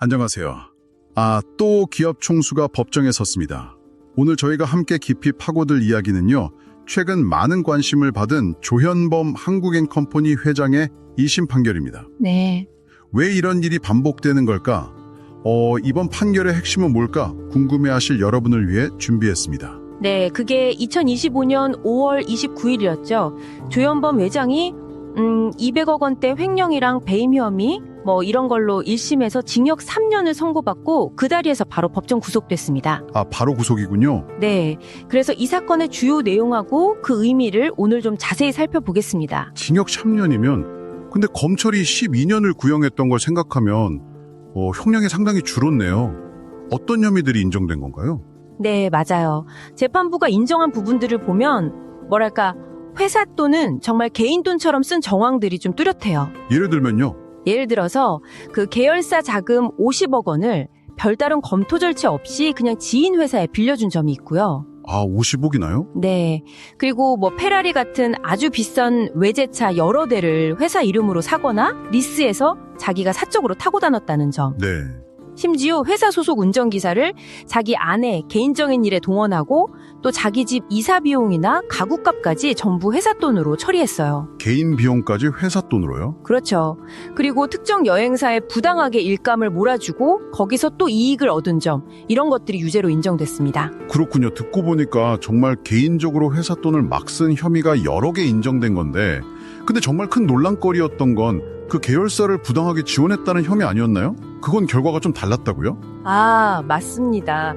안녕하세요. 또 기업 총수가 법정에 섰습니다. 오늘 저희가 함께 깊이 파고들 이야기는요. 최근 많은 관심을 받은 조현범 한국앤컴퍼니 회장의 2심 판결입니다. 네. 왜 이런 일이 반복되는 걸까? 이번 판결의 핵심은 뭘까? 궁금해하실 여러분을 위해 준비했습니다. 네, 그게 2025년 5월 29일이었죠. 조현범 회장이 200억 원대 횡령이랑 배임 혐의 이런 걸로 1심에서 징역 3년을 선고받고 그 자리에서 바로 법정 구속됐습니다. 바로 구속이군요. 네, 그래서 이 사건의 주요 내용하고 그 의미를 오늘 좀 자세히 살펴보겠습니다. 징역 3년이면 근데 검찰이 12년을 구형했던 걸 생각하면 형량이 상당히 줄었네요. 어떤 혐의들이 인정된 건가요? 네, 맞아요. 재판부가 인정한 부분들을 보면 회사 돈은 정말 개인 돈처럼 쓴 정황들이 좀 뚜렷해요. 예를 들면요. 예를 들어서 그 계열사 자금 50억 원을 별다른 검토 절차 없이 그냥 지인 회사에 빌려준 점이 있고요. 50억이나요? 네. 그리고 페라리 같은 아주 비싼 외제차 여러 대를 회사 이름으로 사거나 리스해서 자기가 사적으로 타고 다녔다는 점. 네. 심지어 회사 소속 운전기사를 자기 아내 개인적인 일에 동원하고 또 자기 집 이사 비용이나 가구값까지 전부 회사 돈으로 처리했어요. 개인 비용까지 회사 돈으로요? 그렇죠. 그리고 특정 여행사에 부당하게 일감을 몰아주고 거기서 또 이익을 얻은 점, 이런 것들이 유죄로 인정됐습니다. 그렇군요. 듣고 보니까 정말 개인적으로 회사 돈을 막 쓴 혐의가 여러 개 인정된 건데, 근데 정말 큰 논란거리였던 건 그 계열사를 부당하게 지원했다는 혐의 아니었나요? 그건 결과가 좀 달랐다고요? 맞습니다.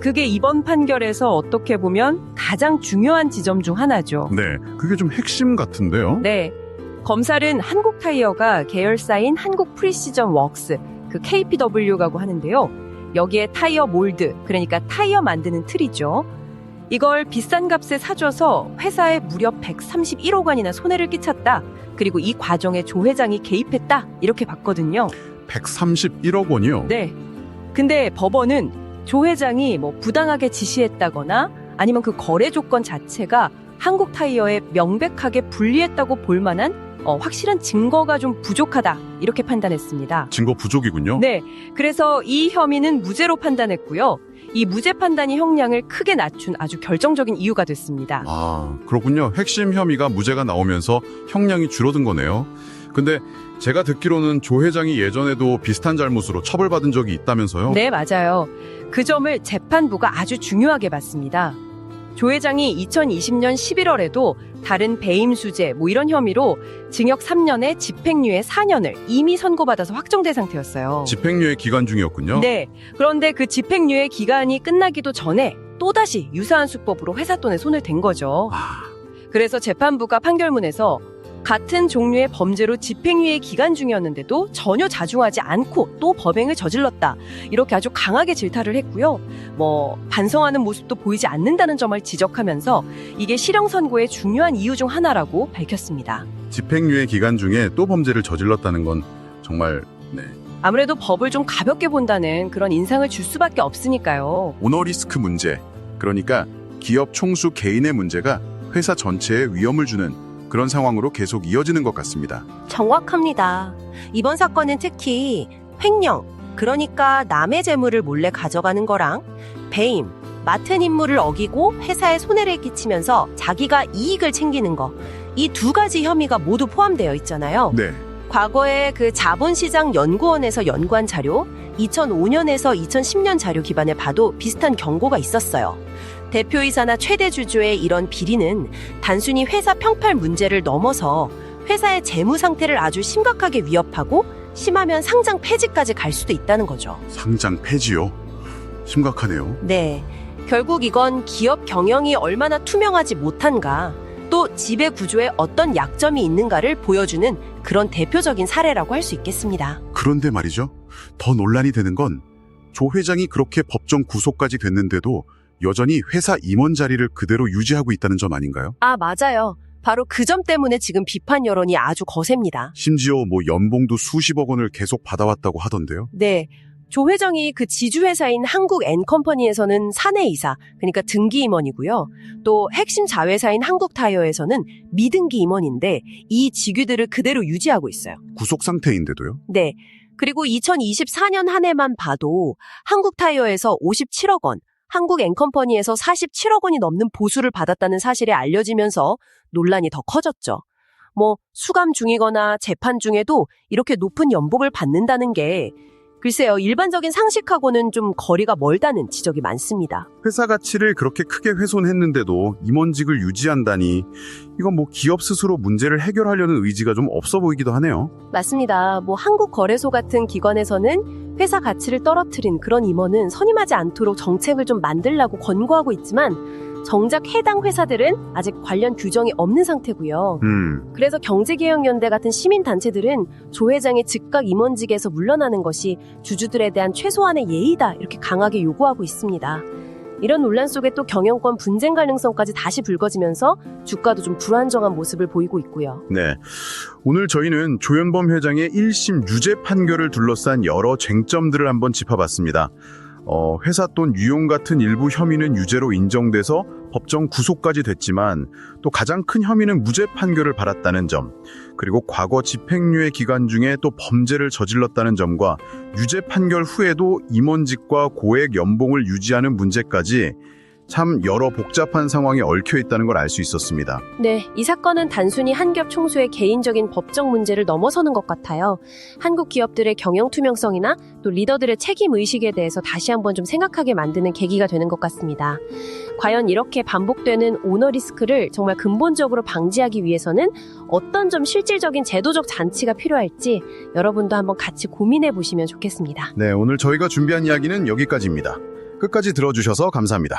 그게 이번 판결에서 어떻게 보면 가장 중요한 지점 중 하나죠. 네, 그게 좀 핵심 같은데요? 네. 검찰은 한국타이어가 계열사인 한국프리시전 웍스, 그 KPW라고 하는데요. 여기에 타이어 몰드, 그러니까 타이어 만드는 틀이죠. 이걸 비싼 값에 사줘서 회사에 무려 131억 원이나 손해를 끼쳤다. 그리고 이 과정에 조 회장이 개입했다. 이렇게 봤거든요. 131억 원이요? 네. 근데 법원은 조 회장이 부당하게 지시했다거나 아니면 그 거래 조건 자체가 한국타이어에 명백하게 불리했다고 볼 만한 확실한 증거가 좀 부족하다. 이렇게 판단했습니다. 증거 부족이군요? 네. 그래서 이 혐의는 무죄로 판단했고요. 이 무죄 판단이 형량을 크게 낮춘 아주 결정적인 이유가 됐습니다. 그렇군요. 핵심 혐의가 무죄가 나오면서 형량이 줄어든 거네요. 근데 제가 듣기로는 조 회장이 예전에도 비슷한 잘못으로 처벌받은 적이 있다면서요? 네, 맞아요. 그 점을 재판부가 아주 중요하게 봤습니다. 조 회장이 2020년 11월에도 다른 배임 수재 이런 혐의로 징역 3년에 집행유예 4년을 이미 선고받아서 확정된 상태였어요. 집행유예 기간 중이었군요. 네. 그런데 그 집행유예 기간이 끝나기도 전에 또다시 유사한 수법으로 회사 돈에 손을 댄 거죠. 그래서 재판부가 판결문에서 같은 종류의 범죄로 집행유예 기간 중이었는데도 전혀 자중하지 않고 또 범행을 저질렀다. 이렇게 아주 강하게 질타를 했고요. 반성하는 모습도 보이지 않는다는 점을 지적하면서 이게 실형 선고의 중요한 이유 중 하나라고 밝혔습니다. 집행유예 기간 중에 또 범죄를 저질렀다는 건 정말 아무래도 법을 좀 가볍게 본다는 그런 인상을 줄 수밖에 없으니까요. 오너리스크 문제, 그러니까 기업 총수 개인의 문제가 회사 전체에 위험을 주는 그런 상황으로 계속 이어지는 것 같습니다. 정확합니다. 이번 사건은 특히 횡령, 그러니까 남의 재물을 몰래 가져가는 거랑 배임, 맡은 임무를 어기고 회사에 손해를 끼치면서 자기가 이익을 챙기는 거, 이 두 가지 혐의가 모두 포함되어 있잖아요. 네. 과거에 그 자본시장연구원에서 연구한 자료, 2005년에서 2010년 자료 기반에 봐도 비슷한 경고가 있었어요. 대표이사나 최대 주주의 이런 비리는 단순히 회사 평팔 문제를 넘어서 회사의 재무 상태를 아주 심각하게 위협하고 심하면 상장 폐지까지 갈 수도 있다는 거죠. 상장 폐지요? 심각하네요. 네. 결국 이건 기업 경영이 얼마나 투명하지 못한가, 또 지배 구조에 어떤 약점이 있는가를 보여주는 그런 대표적인 사례라고 할 수 있겠습니다. 그런데 말이죠. 더 논란이 되는 건 조 회장이 그렇게 법정 구속까지 됐는데도 여전히 회사 임원 자리를 그대로 유지하고 있다는 점 아닌가요? 맞아요. 바로 그 점 때문에 지금 비판 여론이 아주 거셉니다. 심지어 연봉도 수십억 원을 계속 받아왔다고 하던데요. 네. 조 회장이 그 지주회사인 한국앤컴퍼니에서는 사내이사, 그러니까 등기 임원이고요. 또 핵심 자회사인 한국타이어에서는 미등기 임원인데 이 직위들을 그대로 유지하고 있어요. 구속 상태인데도요? 네. 그리고 2024년 한 해만 봐도 한국타이어에서 57억 원, 한국앤컴퍼니에서 47억 원이 넘는 보수를 받았다는 사실이 알려지면서 논란이 더 커졌죠. 수감 중이거나 재판 중에도 이렇게 높은 연봉을 받는다는 게 글쎄요, 일반적인 상식하고는 좀 거리가 멀다는 지적이 많습니다. 회사 가치를 그렇게 크게 훼손했는데도 임원직을 유지한다니 이건 기업 스스로 문제를 해결하려는 의지가 좀 없어 보이기도 하네요. 맞습니다. 한국거래소 같은 기관에서는 회사 가치를 떨어뜨린 그런 임원은 선임하지 않도록 정책을 좀 만들라고 권고하고 있지만 정작 해당 회사들은 아직 관련 규정이 없는 상태고요. 그래서 경제개혁연대 같은 시민단체들은 조 회장의 즉각 임원직에서 물러나는 것이 주주들에 대한 최소한의 예의다 이렇게 강하게 요구하고 있습니다. 이런 논란 속에 또 경영권 분쟁 가능성까지 다시 불거지면서 주가도 좀 불안정한 모습을 보이고 있고요. 네, 오늘 저희는 조현범 회장의 1심 유죄 판결을 둘러싼 여러 쟁점들을 한번 짚어봤습니다. 회사 돈 유용 같은 일부 혐의는 유죄로 인정돼서 법정 구속까지 됐지만 또 가장 큰 혐의는 무죄 판결을 받았다는 점, 그리고 과거 집행유예 기간 중에 또 범죄를 저질렀다는 점과 유죄 판결 후에도 임원직과 고액 연봉을 유지하는 문제까지 참 여러 복잡한 상황에 얽혀 있다는 걸 알 수 있었습니다. 네, 이 사건은 단순히 한겹 총수의 개인적인 법적 문제를 넘어서는 것 같아요. 한국 기업들의 경영 투명성이나 또 리더들의 책임 의식에 대해서 다시 한번 좀 생각하게 만드는 계기가 되는 것 같습니다. 과연 이렇게 반복되는 오너 리스크를 정말 근본적으로 방지하기 위해서는 어떤 좀 실질적인 제도적 잔치가 필요할지 여러분도 한번 같이 고민해 보시면 좋겠습니다. 네, 오늘 저희가 준비한 이야기는 여기까지입니다. 끝까지 들어주셔서 감사합니다.